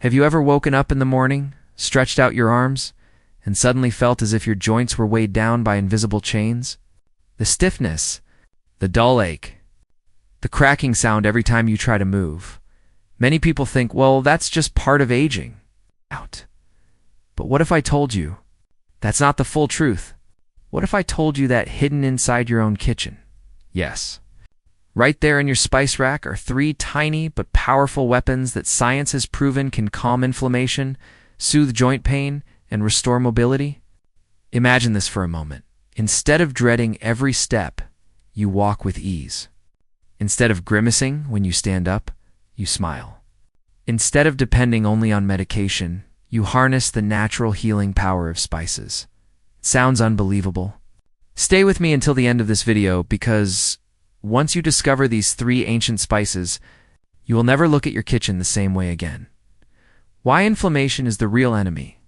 Have you ever woken up in the morning, stretched out your arms, and suddenly felt as if your joints were weighed down by invisible chains? The stiffness, the dull ache, the cracking sound every time you try to move. Many people think, well, that's just part of aging. But what if I told you that's not the full truth? What if I told you that hidden inside your own kitchen? Yes. Right there in your spice rack are 3 tiny but powerful weapons that science has proven can calm inflammation, soothe joint pain, and restore mobility. Imagine this for a moment. Instead of dreading every step, you walk with ease. Instead of grimacing when you stand up, you smile. Instead of depending only on medication, you harness the natural healing power of spices. It sounds unbelievable. Stay with me until the end of this video because once you discover these 3 ancient spices, you will never look at your kitchen the same way again. Why inflammation is the real enemy?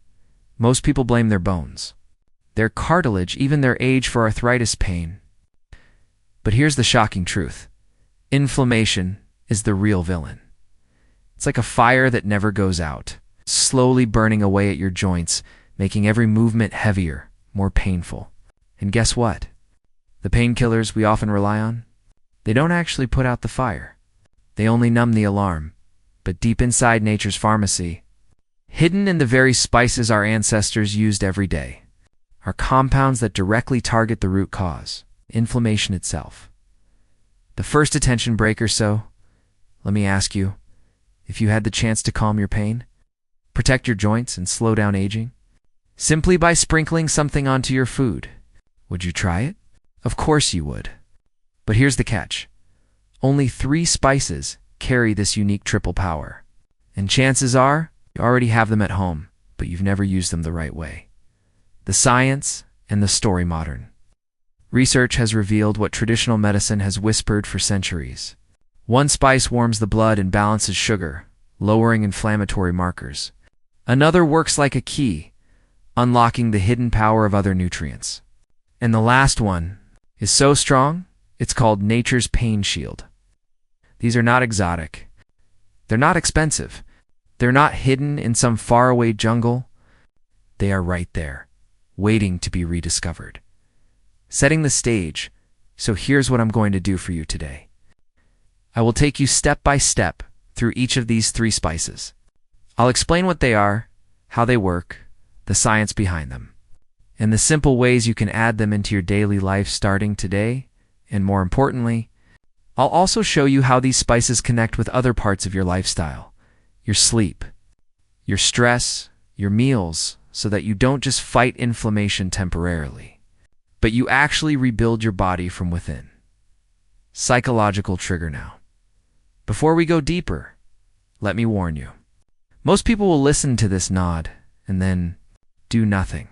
Most people blame their bones, their cartilage, even their age for arthritis pain. But here's the shocking truth. Inflammation is the real villain. It's like a fire that never goes out, slowly burning away at your joints, making every movement heavier, more painful. And guess what? The painkillers we often rely on, they don't actually put out the fire. They only numb the alarm. But deep inside nature's pharmacy, hidden in the very spices our ancestors used every day, are compounds that directly target the root cause, inflammation itself. The first attention breaker, so let me ask you, if you had the chance to calm your pain, protect your joints, and slow down aging, simply by sprinkling something onto your food, would you try it? Of course you would. But here's the catch. Only 3 spices carry this unique triple power. And chances are, you already have them at home, but you've never used them the right way. The science and the story modern. Research has revealed what traditional medicine has whispered for centuries. One spice warms the blood and balances sugar, lowering inflammatory markers. Another works like a key, unlocking the hidden power of other nutrients. And the last one is so strong, it's called nature's pain shield. These are not exotic. They're not expensive. They're not hidden in some faraway jungle. They are right there, waiting to be rediscovered. Setting the stage, so here's what I'm going to do for you today. I will take you step by step through each of these 3 spices. I'll explain what they are, how they work, the science behind them, and the simple ways you can add them into your daily life starting today. And more importantly, I'll also show you how these spices connect with other parts of your lifestyle, your sleep, your stress, your meals, so that you don't just fight inflammation temporarily, but you actually rebuild your body from within. Psychological trigger now. Before we go deeper, let me warn you. Most people will listen to this nod and then do nothing,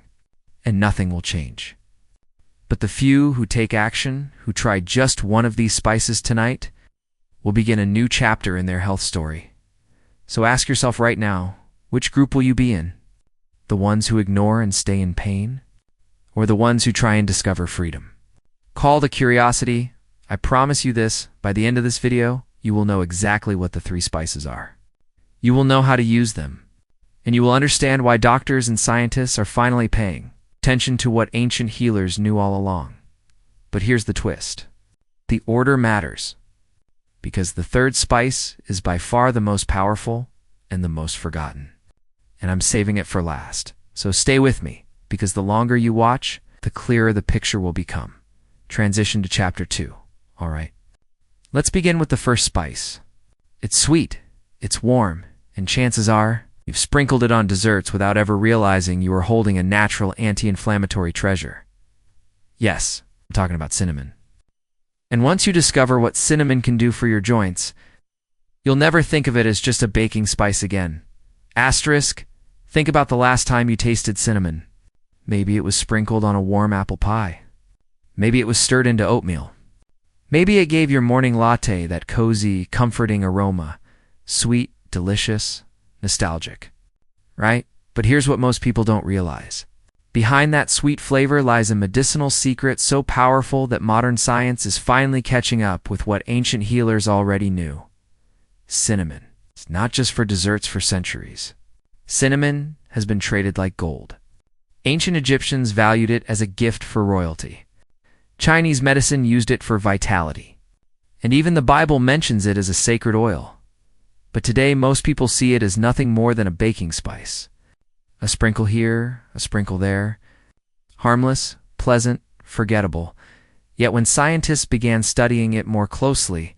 and nothing will change. But the few who take action, who try just one of these spices tonight, will begin a new chapter in their health story. So ask yourself right now, which group will you be in? The ones who ignore and stay in pain? Or the ones who try and discover freedom? Call to curiosity. I promise you this, by the end of this video, you will know exactly what the 3 spices are. You will know how to use them. And you will understand why doctors and scientists are finally paying attention to what ancient healers knew all along. But here's the twist. The order matters, because the 3rd spice is by far the most powerful and the most forgotten. And I'm saving it for last. So stay with me, because the longer you watch, the clearer the picture will become. Transition to chapter 2. All right. Let's begin with the first spice. It's sweet, it's warm, and chances are, you've sprinkled it on desserts without ever realizing you were holding a natural anti-inflammatory treasure. Yes, I'm talking about cinnamon. And once you discover what cinnamon can do for your joints, you'll never think of it as just a baking spice again. Asterisk, think about the last time you tasted cinnamon. Maybe it was sprinkled on a warm apple pie. Maybe it was stirred into oatmeal. Maybe it gave your morning latte that cozy, comforting aroma. Sweet, delicious, nostalgic, right? But here's what most people don't realize. Behind that sweet flavor lies a medicinal secret so powerful that modern science is finally catching up with what ancient healers already knew. Cinnamon. not just for desserts for centuries. Cinnamon has been traded like gold. Ancient Egyptians valued it as a gift for royalty. Chinese medicine used it for vitality. And even the Bible mentions it as a sacred oil. But today, most people see it as nothing more than a baking spice. A sprinkle here, a sprinkle there. Harmless, pleasant, forgettable. Yet when scientists began studying it more closely,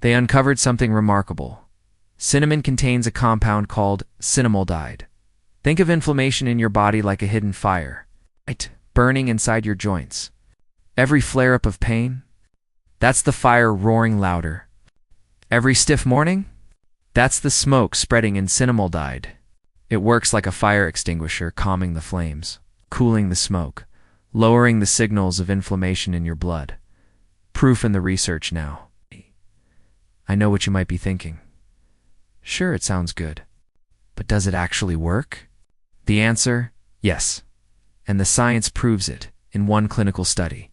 they uncovered something remarkable. Cinnamon contains a compound called cinnamaldehyde. Think of inflammation in your body like a hidden fire, burning inside your joints. Every flare-up of pain, that's the fire roaring louder. Every stiff morning, that's the smoke spreading in cinnamaldehyde. It works like a fire extinguisher, calming the flames, cooling the smoke, lowering the signals of inflammation in your blood. Proof in the research now. I know what you might be thinking. Sure, it sounds good. But does it actually work? The answer, yes. And the science proves it in one clinical study.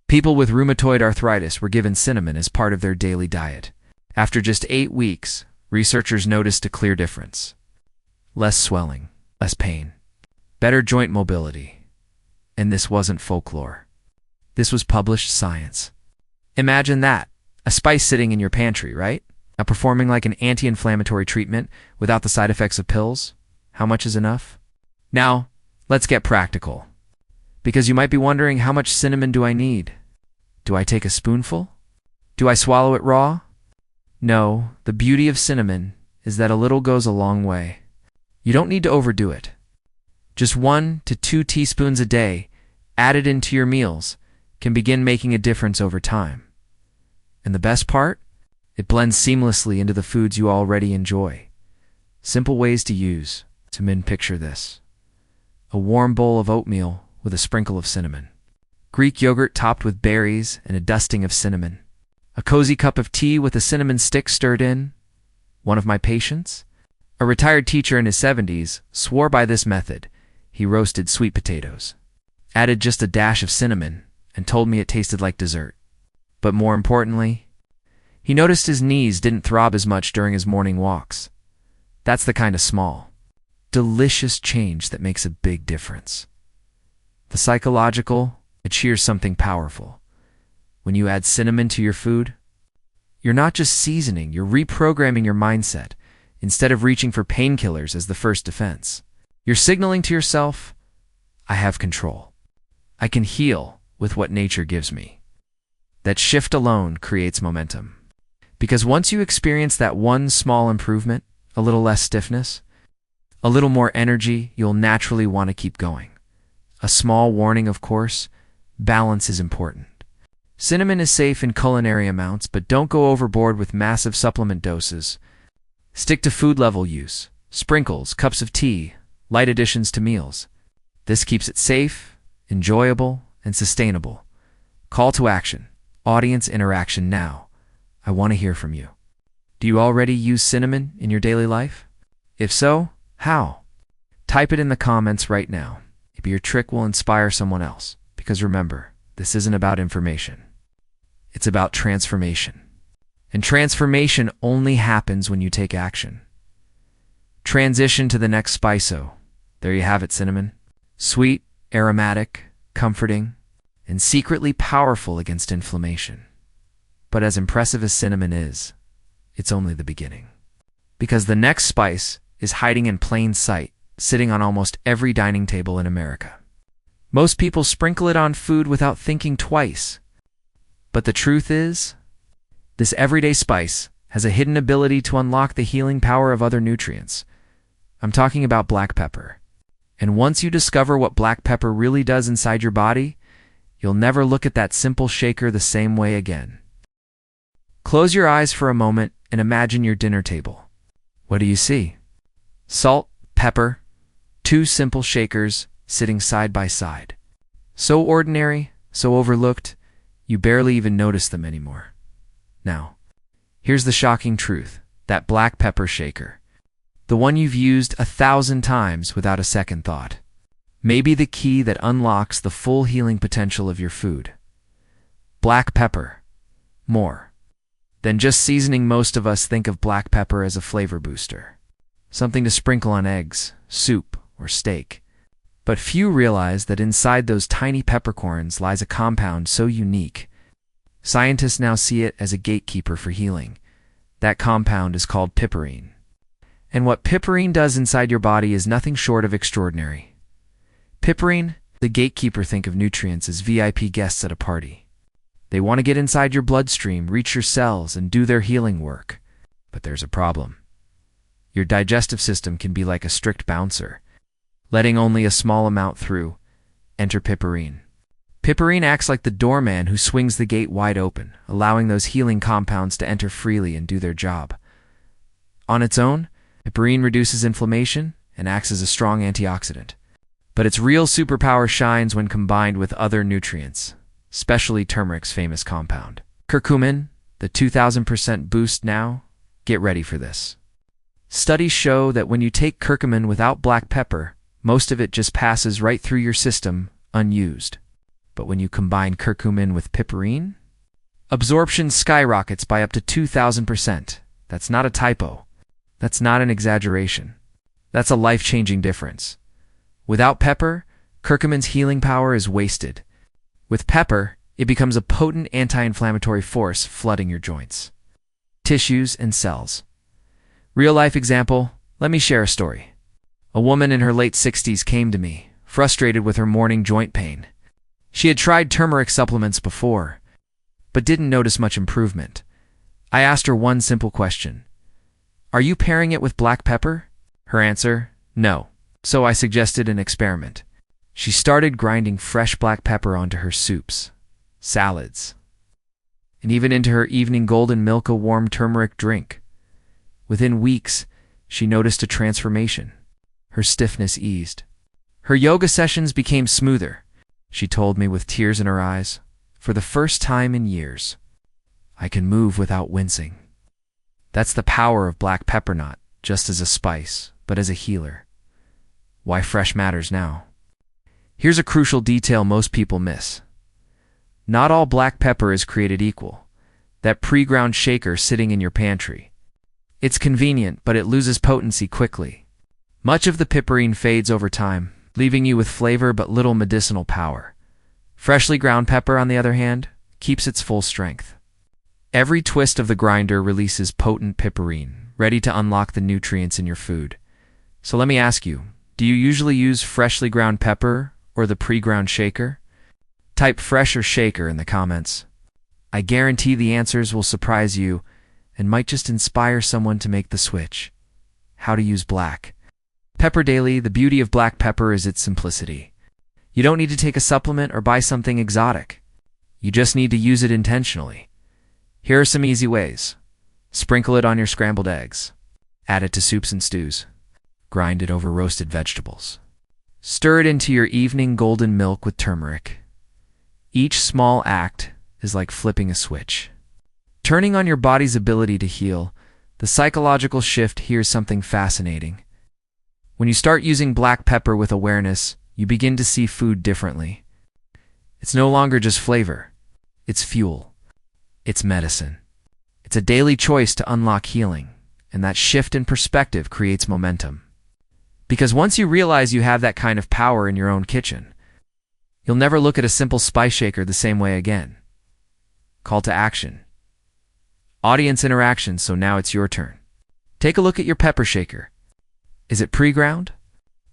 People with rheumatoid arthritis were given cinnamon as part of their daily diet. After just 8 weeks, researchers noticed a clear difference. Less swelling, less pain, better joint mobility. And this wasn't folklore. This was published science. Imagine that, a spice sitting in your pantry, right? Now performing like an anti-inflammatory treatment without the side effects of pills. How much is enough? Now, let's get practical. Because you might be wondering, how much cinnamon do I need? Do I take a spoonful? Do I swallow it raw? No, the beauty of cinnamon is that a little goes a long way. You don't need to overdo it. Just 1 to 2 teaspoons a day, added into your meals, can begin making a difference over time. And the best part? It blends seamlessly into the foods you already enjoy. Simple ways to use. Picture this. A warm bowl of oatmeal with a sprinkle of cinnamon. Greek yogurt topped with berries and a dusting of cinnamon. A cozy cup of tea with a cinnamon stick stirred in. One of my patients, a retired teacher in his 70s, swore by this method. He roasted sweet potatoes, added just a dash of cinnamon, and told me it tasted like dessert. But more importantly, he noticed his knees didn't throb as much during his morning walks. That's the kind of small, delicious change that makes a big difference. The psychological, it cheers something powerful. When you add cinnamon to your food, you're not just seasoning, you're reprogramming your mindset. Instead of reaching for painkillers as the first defense, you're signaling to yourself, I have control. I can heal with what nature gives me. That shift alone creates momentum. Because once you experience that one small improvement, a little less stiffness, a little more energy, you'll naturally want to keep going. A small warning, of course, balance is important. Cinnamon is safe in culinary amounts, but don't go overboard with massive supplement doses. Stick to food level use, sprinkles, cups of tea, light additions to meals. This keeps it safe, enjoyable, and sustainable. Call to action, audience interaction now. I want to hear from you. Do you already use cinnamon in your daily life? If so, how? Type it in the comments right now. Maybe your trick will inspire someone else. Because remember, this isn't about information. It's about transformation. And transformation only happens when you take action. Transition to the next spice-o. There you have it, cinnamon. Sweet, aromatic, comforting, and secretly powerful against inflammation. But as impressive as cinnamon is, it's only the beginning. Because the next spice is hiding in plain sight, sitting on almost every dining table in America. Most people sprinkle it on food without thinking twice. But the truth is, this everyday spice has a hidden ability to unlock the healing power of other nutrients. I'm talking about black pepper. And once you discover what black pepper really does inside your body, you'll never look at that simple shaker the same way again. Close your eyes for a moment and imagine your dinner table. What do you see? Salt, pepper, 2 simple shakers sitting side by side. So ordinary, so overlooked, you barely even notice them anymore. Now, here's the shocking truth. That black pepper shaker, the one you've used 1,000 times without a second thought, may be the key that unlocks the full healing potential of your food. Black pepper. More. Than just seasoning. Most of us think of black pepper as a flavor booster, something to sprinkle on eggs, soup, or steak. But few realize that inside those tiny peppercorns lies a compound so unique. Scientists now see it as a gatekeeper for healing. That compound is called piperine. And what piperine does inside your body is nothing short of extraordinary. Piperine, the gatekeeper. Think of nutrients as VIP guests at a party. They want to get inside your bloodstream, reach your cells, and do their healing work. But there's a problem. Your digestive system can be like a strict bouncer, letting only a small amount through. Enter piperine. Piperine acts like the doorman who swings the gate wide open, allowing those healing compounds to enter freely and do their job. On its own, piperine reduces inflammation and acts as a strong antioxidant. But its real superpower shines when combined with other nutrients, especially turmeric's famous compound, curcumin, the 2000% boost. Now, get ready for this. Studies show that when you take curcumin without black pepper, most of it just passes right through your system, unused. But when you combine curcumin with piperine, absorption skyrockets by up to 2000%. That's not a typo. That's not an exaggeration. That's a life-changing difference. Without pepper, curcumin's healing power is wasted. With pepper, it becomes a potent anti-inflammatory force flooding your joints, tissues, and cells. Real-life example, let me share a story. A woman in her late 60s came to me, frustrated with her morning joint pain. She had tried turmeric supplements before, but didn't notice much improvement. I asked her one simple question. Are you pairing it with black pepper? Her answer, no. So I suggested an experiment. She started grinding fresh black pepper onto her soups, salads, and even into her evening golden milk, a warm turmeric drink. Within weeks, she noticed a transformation. Her stiffness eased. Her yoga sessions became smoother. She told me with tears in her eyes, for the first time in years, I can move without wincing. That's the power of black pepper, not just as a spice, but as a healer. Why fresh matters now. Here's a crucial detail most people miss. Not all black pepper is created equal. That pre-ground shaker sitting in your pantry. It's convenient, but it loses potency quickly. Much of the piperine fades over time, leaving you with flavor but little medicinal power. Freshly ground pepper, on the other hand, keeps its full strength. Every twist of the grinder releases potent piperine, ready to unlock the nutrients in your food. So let me ask you, do you usually use freshly ground pepper or the pre-ground shaker? Type fresh or shaker in the comments. I guarantee the answers will surprise you and might just inspire someone to make the switch. How to use black pepper daily. The beauty of black pepper is its simplicity. You don't need to take a supplement or buy something exotic. You just need to use it intentionally. Here are some easy ways. Sprinkle it on your scrambled eggs. Add it to soups and stews. Grind it over roasted vegetables. Stir it into your evening golden milk with turmeric. Each small act is like flipping a switch, turning on your body's ability to heal. The psychological shift here is something fascinating. When you start using black pepper with awareness, you begin to see food differently. It's no longer just flavor. It's fuel. It's medicine. It's a daily choice to unlock healing, and that shift in perspective creates momentum. Because once you realize you have that kind of power in your own kitchen, you'll never look at a simple spice shaker the same way again. Call to action. Audience interaction, so now it's your turn. Take a look at your pepper shaker. Is it pre-ground?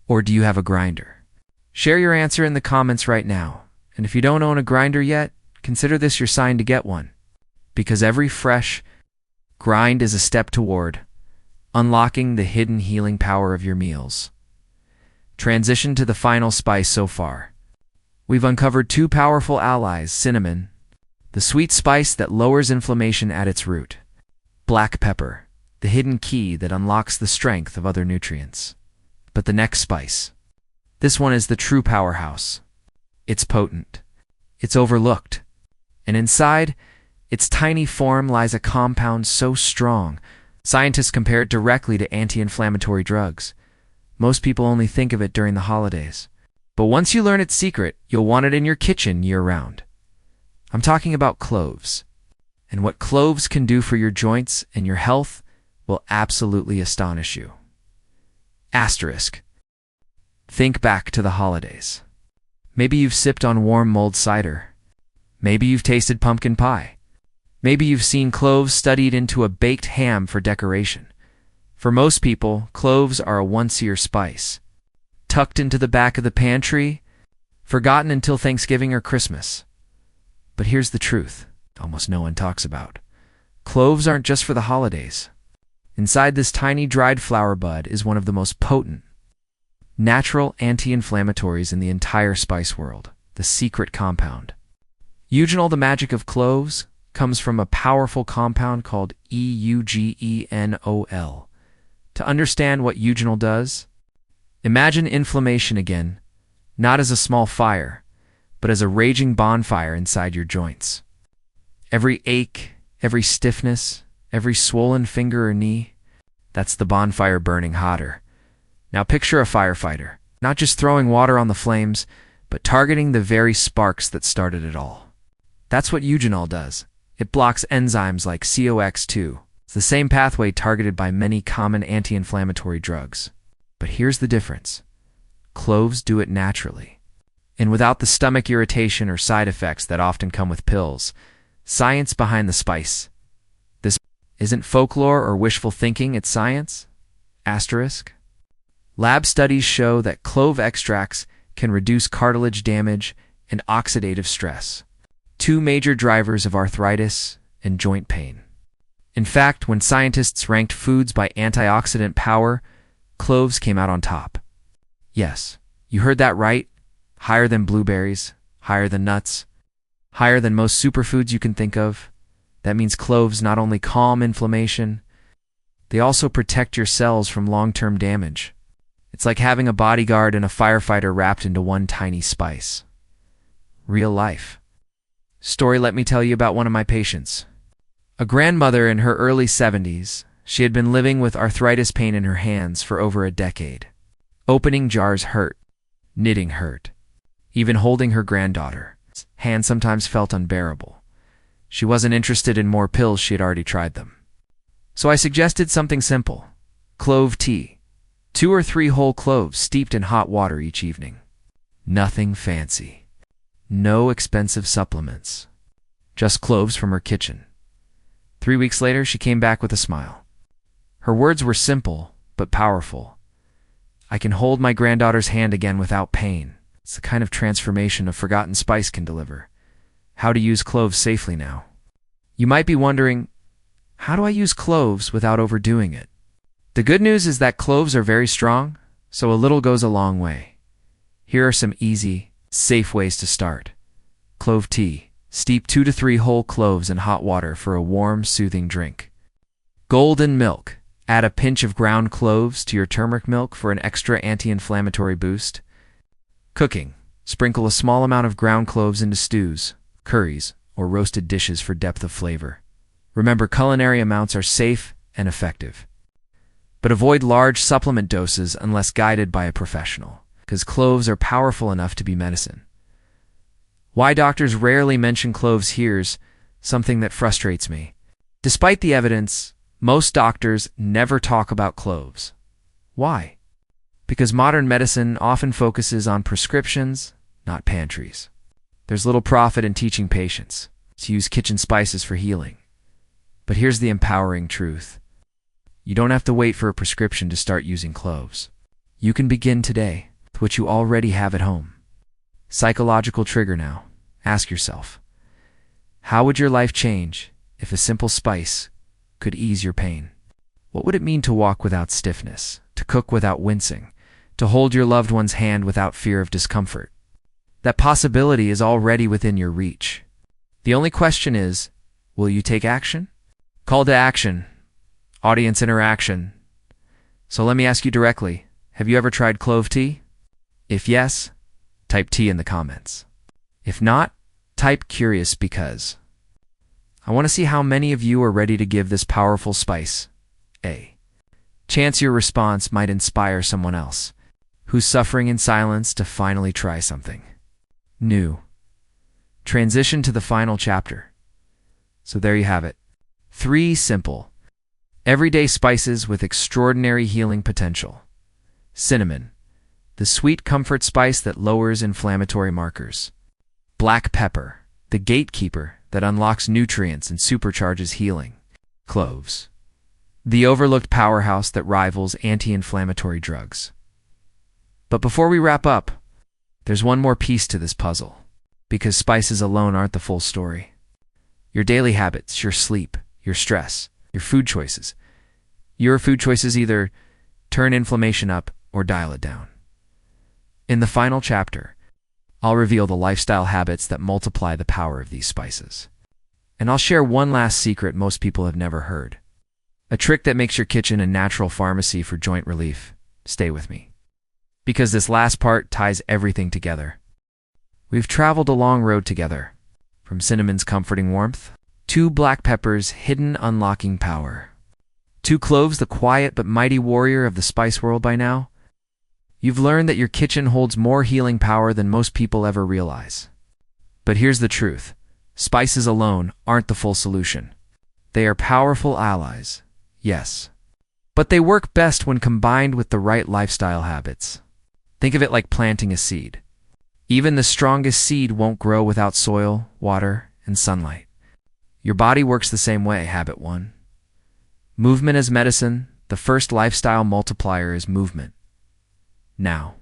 Or do you have a grinder? Share your answer in the comments right now. And if you don't own a grinder yet, consider this your sign to get one. Because every fresh grind is a step toward unlocking the hidden healing power of your meals. Transition to the final spice so far. We've uncovered two powerful allies: cinnamon, the sweet spice that lowers inflammation at its root; black pepper, the hidden key that unlocks the strength of other nutrients. But the next spice, this one is the true powerhouse. It's potent. It's overlooked. And inside its tiny form lies a compound so strong, scientists compare it directly to anti-inflammatory drugs. Most people only think of it during the holidays. But once you learn its secret, you'll want it in your kitchen year-round. I'm talking about cloves. And what cloves can do for your joints and your health will absolutely astonish you. Asterisk. Think back to the holidays. Maybe you've sipped on warm mulled cider. Maybe you've tasted pumpkin pie. Maybe you've seen cloves studied into a baked ham for decoration. For most people, cloves are a once-a-year spice, tucked into the back of the pantry, forgotten until Thanksgiving or Christmas. But here's the truth almost no one talks about. Cloves aren't just for the holidays. Inside this tiny dried flower bud is one of the most potent, natural anti-inflammatories in the entire spice world, the secret compound. Eugenol, the magic of cloves, comes from a powerful compound called eugenol. To understand what eugenol does, imagine inflammation again, not as a small fire, but as a raging bonfire inside your joints. Every ache, every stiffness, every swollen finger or knee, that's the bonfire burning hotter. Now picture a firefighter, not just throwing water on the flames, but targeting the very sparks that started it all. That's what eugenol does. It blocks enzymes like COX-2. It's the same pathway targeted by many common anti-inflammatory drugs. But here's the difference. Cloves do it naturally. And without the stomach irritation or side effects that often come with pills. Science behind the spice. This isn't folklore or wishful thinking, it's science. Asterisk. Lab studies show that clove extracts can reduce cartilage damage and oxidative stress, two major drivers of arthritis and joint pain. In fact, when scientists ranked foods by antioxidant power, cloves came out on top. Yes, you heard that right. Higher than blueberries, higher than nuts, higher than most superfoods you can think of. That means cloves not only calm inflammation, they also protect your cells from long-term damage. It's like having a bodyguard and a firefighter wrapped into one tiny spice. Real life. Story let me tell you about one of my patients. A grandmother in her early 70s, she had been living with arthritis pain in her hands for over a decade. Opening jars hurt, knitting hurt. Even holding her granddaughter's hand sometimes felt unbearable. She wasn't interested in more pills, she had already tried them. So I suggested something simple. Clove tea. 2 or 3 whole cloves steeped in hot water each evening. Nothing fancy. No expensive supplements. Just cloves from her kitchen. 3 weeks later, she came back with a smile. Her words were simple, but powerful. I can hold my granddaughter's hand again without pain. It's the kind of transformation a forgotten spice can deliver. How to use cloves safely now. You might be wondering, how do I use cloves without overdoing it? The good news is that cloves are very strong, so a little goes a long way. Here are some easy, safe ways to start. Clove tea. Steep 2 to 3 whole cloves in hot water for a warm, soothing drink. Golden milk. Add a pinch of ground cloves to your turmeric milk for an extra anti-inflammatory boost. Cooking. Sprinkle a small amount of ground cloves into stews, curries, or roasted dishes for depth of flavor. Remember, culinary amounts are safe and effective. But avoid large supplement doses unless guided by a professional, because cloves are powerful enough to be medicine. Why doctors rarely mention cloves here's something that frustrates me. Despite the evidence, most doctors never talk about cloves. Why? Because modern medicine often focuses on prescriptions, not pantries. There's little profit in teaching patients to use kitchen spices for healing. But here's the empowering truth. You don't have to wait for a prescription to start using cloves. You can begin today with what you already have at home. Psychological trigger now. Ask yourself, how would your life change if a simple spice could ease your pain? What would it mean to walk without stiffness, to cook without wincing, to hold your loved one's hand without fear of discomfort? That possibility is already within your reach. The only question is, will you take action? Call to action. Audience interaction. So let me ask you directly, have you ever tried clove tea? If yes, type tea in the comments. If not, type curious because. I want to see how many of you are ready to give this powerful spice a chance. Your response might inspire someone else who's suffering in silence to finally try something new. Transition to the final chapter. So there you have it. 3 simple, everyday spices with extraordinary healing potential. Cinnamon, the sweet comfort spice that lowers inflammatory markers. Black pepper, the gatekeeper that unlocks nutrients and supercharges healing. Cloves, the overlooked powerhouse that rivals anti-inflammatory drugs. But before we wrap up, there's one more piece to this puzzle, because spices alone aren't the full story. Your daily habits, your sleep, your stress, your food choices. Your food choices either turn inflammation up or dial it down. In the final chapter, I'll reveal the lifestyle habits that multiply the power of these spices. And I'll share one last secret most people have never heard. A trick that makes your kitchen a natural pharmacy for joint relief. Stay with me, because this last part ties everything together. We've traveled a long road together, from cinnamon's comforting warmth, to black pepper's hidden unlocking power, to cloves, the quiet but mighty warrior of the spice world by now. You've learned that your kitchen holds more healing power than most people ever realize. But here's the truth. Spices alone aren't the full solution. They are powerful allies, yes. But they work best when combined with the right lifestyle habits. Think of it like planting a seed. Even the strongest seed won't grow without soil, water, and sunlight. Your body works the same way. Habit 1. Movement as medicine. The first lifestyle multiplier is movement. Now,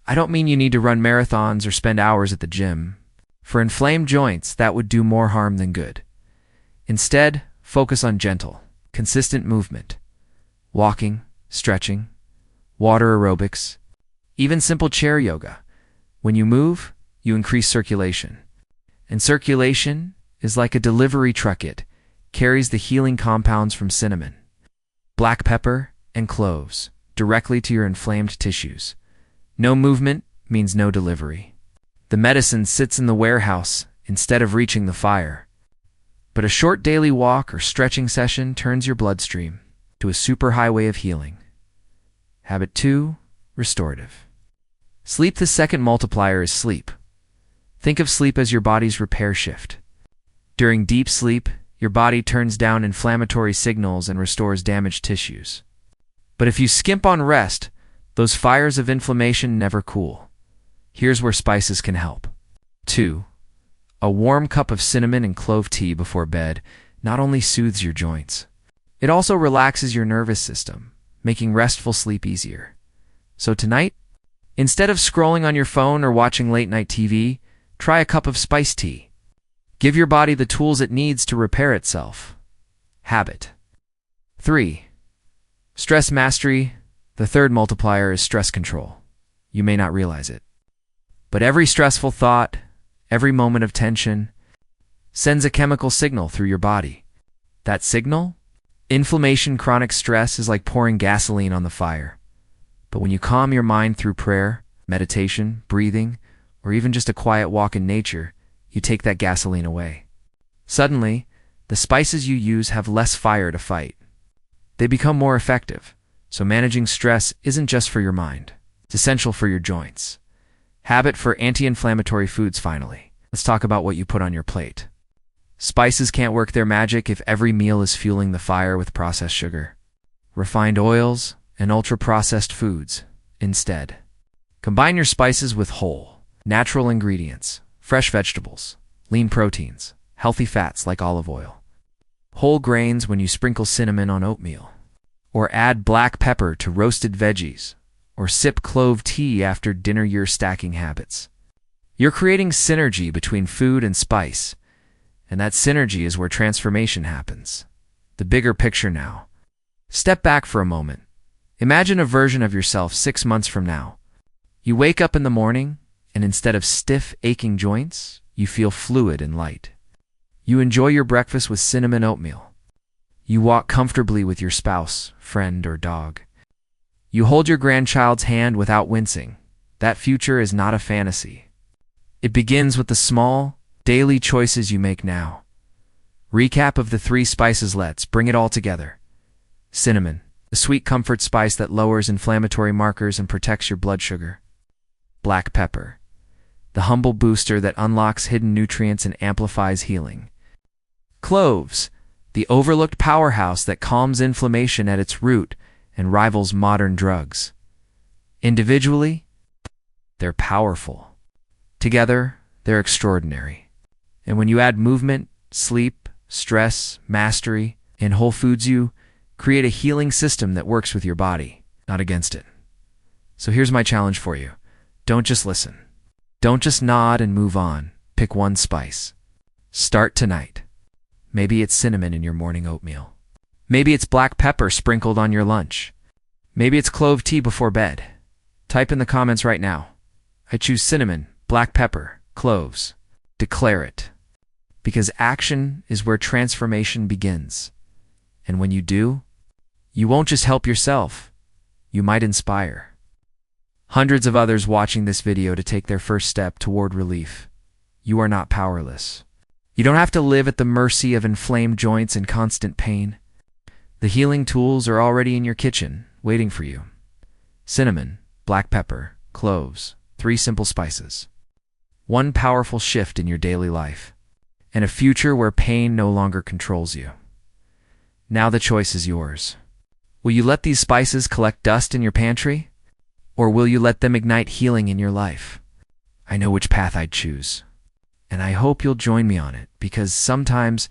I don't mean you need to run marathons or spend hours at the gym. For inflamed joints, that would do more harm than good. Instead, focus on gentle, consistent movement. Walking, stretching, water aerobics, even simple chair yoga. When you move, you increase circulation. And circulation is like a delivery truck. It carries the healing compounds from cinnamon, black pepper, and cloves directly to your inflamed tissues. No movement means no delivery. The medicine sits in the warehouse instead of reaching the fire. But a short daily walk or stretching session turns your bloodstream to a superhighway of healing. Habit 2, restorative. Sleep. The second multiplier is sleep. Think of sleep as your body's repair shift. During deep sleep, your body turns down inflammatory signals and restores damaged tissues. But if you skimp on rest, those fires of inflammation never cool. Here's where spices can help. 2. A warm cup of cinnamon and clove tea before bed not only soothes your joints, it also relaxes your nervous system, making restful sleep easier. So tonight, instead of scrolling on your phone or watching late-night TV, try a cup of spice tea. Give your body the tools it needs to repair itself. Habit 3. Stress mastery. The third multiplier is stress control. You may not realize it, but every stressful thought, every moment of tension, sends a chemical signal through your body. That signal? Inflammation. Chronic stress is like pouring gasoline on the fire. But when you calm your mind through prayer, meditation, breathing, or even just a quiet walk in nature, you take that gasoline away. Suddenly, the spices you use have less fire to fight. They become more effective. So managing stress isn't just for your mind. It's essential for your joints. Habit for anti-inflammatory foods. Finally, let's talk about what you put on your plate. Spices can't work their magic if every meal is fueling the fire with processed sugar, refined oils, and ultra-processed foods. Instead, combine your spices with whole, natural ingredients, fresh vegetables, lean proteins, healthy fats like olive oil, whole grains when you sprinkle cinnamon on oatmeal, or add black pepper to roasted veggies, or sip clove tea after dinner. Your stacking habits. You're creating synergy between food and spice, and that synergy is where transformation happens. The bigger picture now. Step back for a moment. Imagine a version of yourself 6 months from now. You wake up in the morning, and instead of stiff, aching joints, you feel fluid and light. You enjoy your breakfast with cinnamon oatmeal. You walk comfortably with your spouse, friend, or dog. You hold your grandchild's hand without wincing. That future is not a fantasy. It begins with the small, daily choices you make now. Recap of the 3 spices. Let's bring it all together. Cinnamon, the sweet comfort spice that lowers inflammatory markers and protects your blood sugar. Black pepper, the humble booster that unlocks hidden nutrients and amplifies healing. Cloves, the overlooked powerhouse that calms inflammation at its root and rivals modern drugs. Individually, they're powerful. Together, they're extraordinary. And when you add movement, sleep, stress, mastery, and whole foods, you create a healing system that works with your body, not against it. So here's my challenge for you. Don't just listen. Don't just nod and move on. Pick one spice. Start tonight. Maybe it's cinnamon in your morning oatmeal. Maybe it's black pepper sprinkled on your lunch. Maybe it's clove tea before bed. Type in the comments right now. I choose cinnamon, black pepper, cloves. Declare it. Because action is where transformation begins. And when you do, you won't just help yourself. You might inspire hundreds of others watching this video to take their first step toward relief. You are not powerless. You don't have to live at the mercy of inflamed joints and constant pain. The healing tools are already in your kitchen, waiting for you. Cinnamon, black pepper, cloves, 3 simple spices. One powerful shift in your daily life, and a future where pain no longer controls you. Now the choice is yours. Will you let these spices collect dust in your pantry? Or will you let them ignite healing in your life? I know which path I'd choose. And I hope you'll join me on it, because sometimes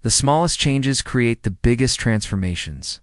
the smallest changes create the biggest transformations.